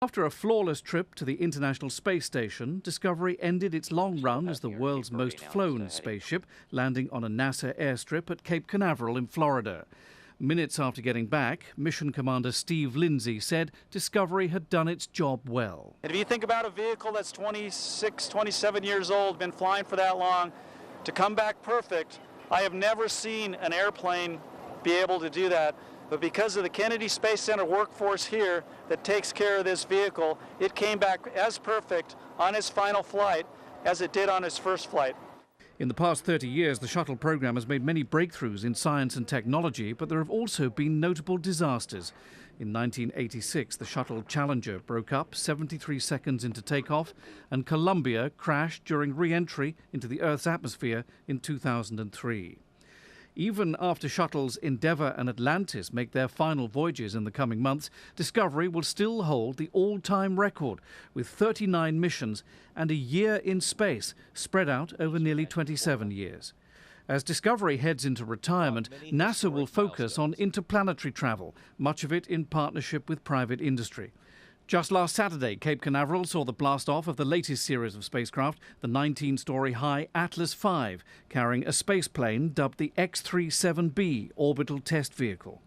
After a flawless trip to the International Space Station, Discovery ended its long run as the world's most flown spaceship, landing on a NASA airstrip at Cape Canaveral in Florida. Minutes after getting back, Mission Commander Steve Lindsay said Discovery had done its job well. And if you think about a vehicle that's 26, 27 years old, been flying for that long, to come back perfect, I have never seen an airplane be able to do that. But because of the Kennedy Space Center workforce here that takes care of this vehicle, it came back as perfect on its final flight as it did on its first flight. In the past 30 years, the shuttle program has made many breakthroughs in science and technology, but there have also been notable disasters. In 1986, the shuttle Challenger broke up 73 seconds into takeoff, and Columbia crashed during re-entry into the Earth's atmosphere in 2003. Even after shuttles Endeavour and Atlantis make their final voyages in the coming months, Discovery will still hold the all-time record with 39 missions and a year in space spread out over nearly 27 years. As Discovery heads into retirement, NASA will focus on interplanetary travel, much of it in partnership with private industry. Just last Saturday, Cape Canaveral saw the blast-off of the latest series of spacecraft, the 19-story high Atlas V, carrying a spaceplane dubbed the X-37B orbital test vehicle.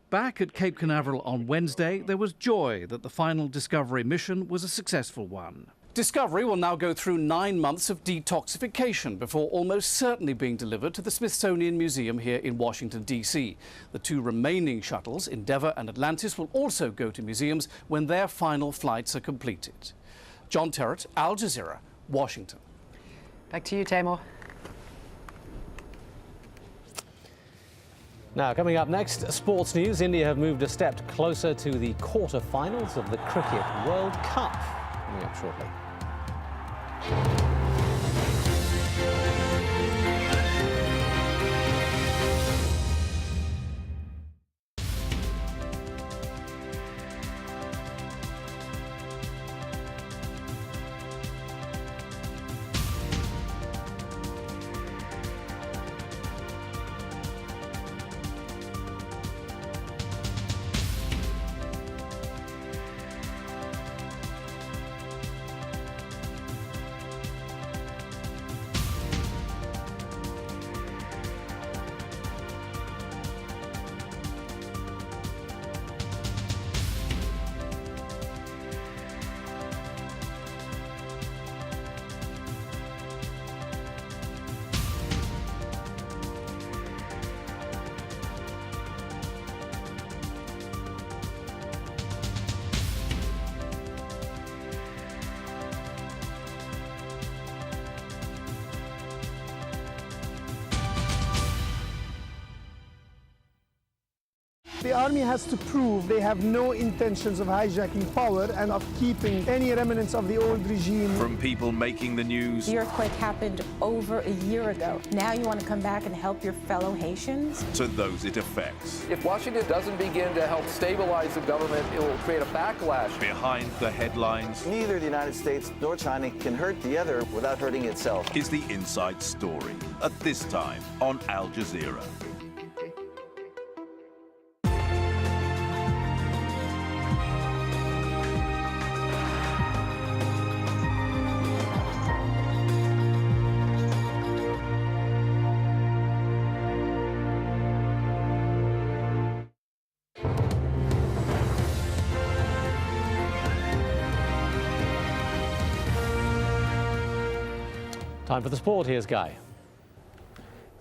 Back at Cape Canaveral on Wednesday, there was joy that the final Discovery mission was a successful one. Discovery will now go through 9 months of detoxification before almost certainly being delivered to the Smithsonian Museum here in Washington, D.C. The two remaining shuttles, Endeavour and Atlantis, will also go to museums when their final flights are completed. John Terrett, Al Jazeera, Washington. Back to you, Tamor. Now, coming up next, sports news. India have moved a step closer to the quarter-finals of the Cricket World Cup. Coming up shortly. The army has to prove they have no intentions of hijacking power and of keeping any remnants of the old regime. From people making the news. The earthquake happened over a year ago. Now you want to come back and help your fellow Haitians? To those it affects. If Washington doesn't begin to help stabilize the government, it will create a backlash. Behind the headlines. Neither the United States nor China can hurt the other without hurting itself. Is the inside story at this time on Al Jazeera. Time for the sport. Here's Guy.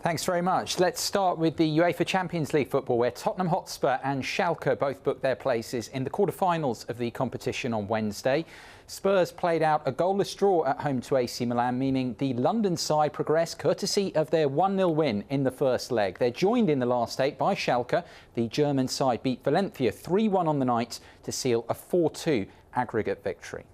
Thanks very much. Let's start with the UEFA Champions League football, where Tottenham Hotspur and Schalke both booked their places in the quarter-finals of the competition on Wednesday. Spurs played out a goalless draw at home to AC Milan, meaning the London side progressed courtesy of their 1-0 win in the first leg. They're joined in the last 8 by Schalke. The German side beat Valencia 3-1 on the night to seal a 4-2 aggregate victory.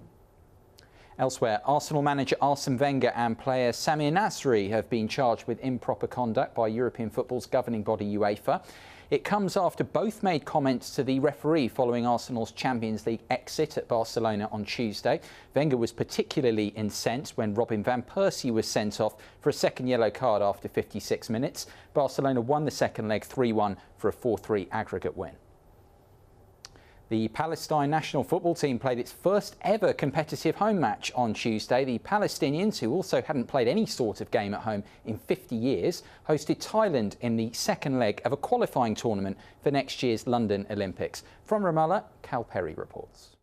Elsewhere, Arsenal manager Arsene Wenger and player Samir Nasri have been charged with improper conduct by European football's governing body UEFA. It comes after both made comments to the referee following Arsenal's Champions League exit at Barcelona on Tuesday. Wenger was particularly incensed when Robin van Persie was sent off for a second yellow card after 56 minutes. Barcelona won the second leg 3-1 for a 4-3 aggregate win. The Palestine national football team played its first ever competitive home match on Tuesday. The Palestinians, who also hadn't played any sort of game at home in 50 years, hosted Thailand in the second leg of a qualifying tournament for next year's London Olympics. From Ramallah, Cal Perry reports.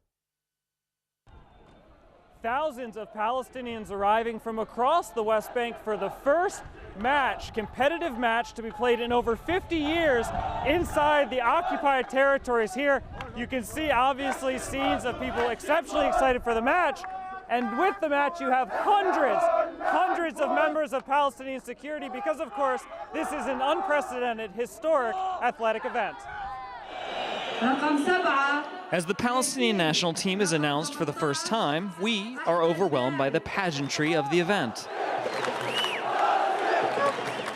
Thousands of Palestinians arriving from across the West Bank for the first match, competitive match to be played in over 50 years inside the occupied territories. Here you can see obviously scenes of people exceptionally excited for the match, and with the match you have hundreds of members of Palestinian security because of course this is an unprecedented historic athletic event. As the Palestinian national team is announced for the first time, we are overwhelmed by the pageantry of the event.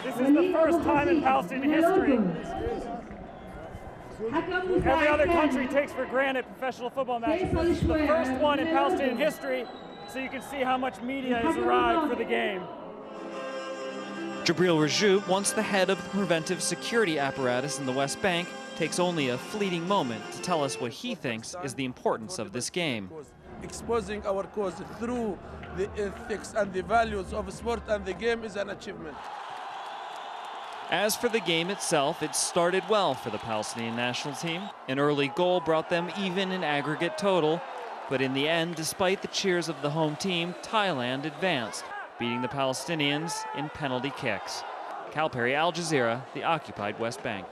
This is the first time in Palestinian history. Every other country takes for granted professional football matches. This is the first one in Palestinian history, so you can see how much media has arrived for the game. Jabril Rajoub, once the head of the preventive security apparatus in the West Bank, takes only a fleeting moment to tell us what he thinks is the importance of this game. Exposing our cause through the ethics and the values of sport and the game is an achievement. As for the game itself, it started well for the Palestinian national team. An early goal brought them even in aggregate total, but in the end, despite the cheers of the home team, Thailand advanced, beating the Palestinians in penalty kicks. Cal Perry, Al Jazeera, the occupied West Bank.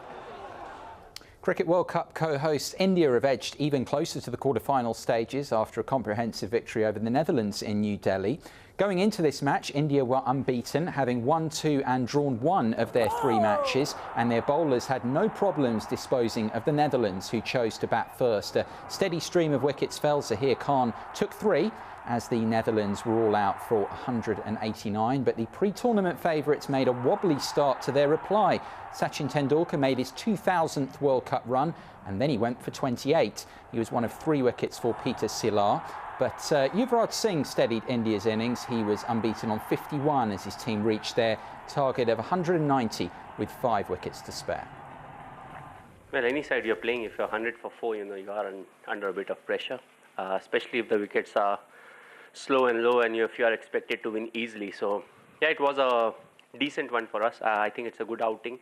Cricket World Cup co-hosts India have edged even closer to the quarter-final stages after a comprehensive victory over the Netherlands in New Delhi. Going into this match, India were unbeaten, having won 2 and drawn 1 of their 3 matches, and their bowlers had no problems disposing of the Netherlands, who chose to bat first. A steady stream of wickets fell. Zahir Khan took 3, as the Netherlands were all out for 189, but the pre-tournament favourites made a wobbly start to their reply. Sachin Tendulkar made his 2000th World Cup run, and then he went for 28. He was one of 3 wickets for Peter Silar. But Yuvraj Singh steadied India's innings. He was unbeaten on 51 as his team reached their target of 190 with 5 wickets to spare. Well, any side you're playing, if you're 100 for 4, you are under a bit of pressure, especially if the wickets are slow and low and if you are expected to win easily. So, yeah, it was a decent one for us. I think it's a good outing.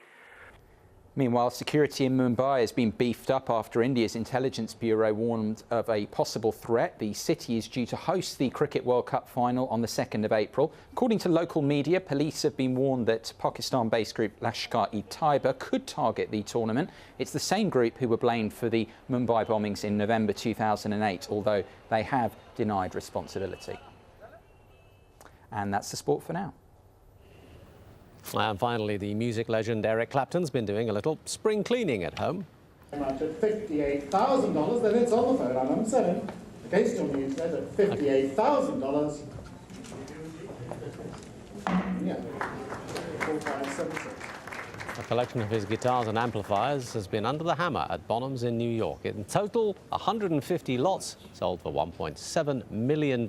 Meanwhile, security in Mumbai has been beefed up after India's intelligence bureau warned of a possible threat. The city is due to host the Cricket World Cup final on the 2nd of April. According to local media, police have been warned that Pakistan-based group Lashkar-e-Taiba could target the tournament. It's the same group who were blamed for the Mumbai bombings in November 2008, although they have denied responsibility. And that's the sport for now. And finally, the music legend Eric Clapton's been doing a little spring cleaning at home. At $58,000, then it's on the phone. I'm number 7. The case still needs that at $58,000. Yeah, 4576. A collection of his guitars and amplifiers has been under the hammer at Bonham's in New York. In total, 150 lots sold for $1.7 million.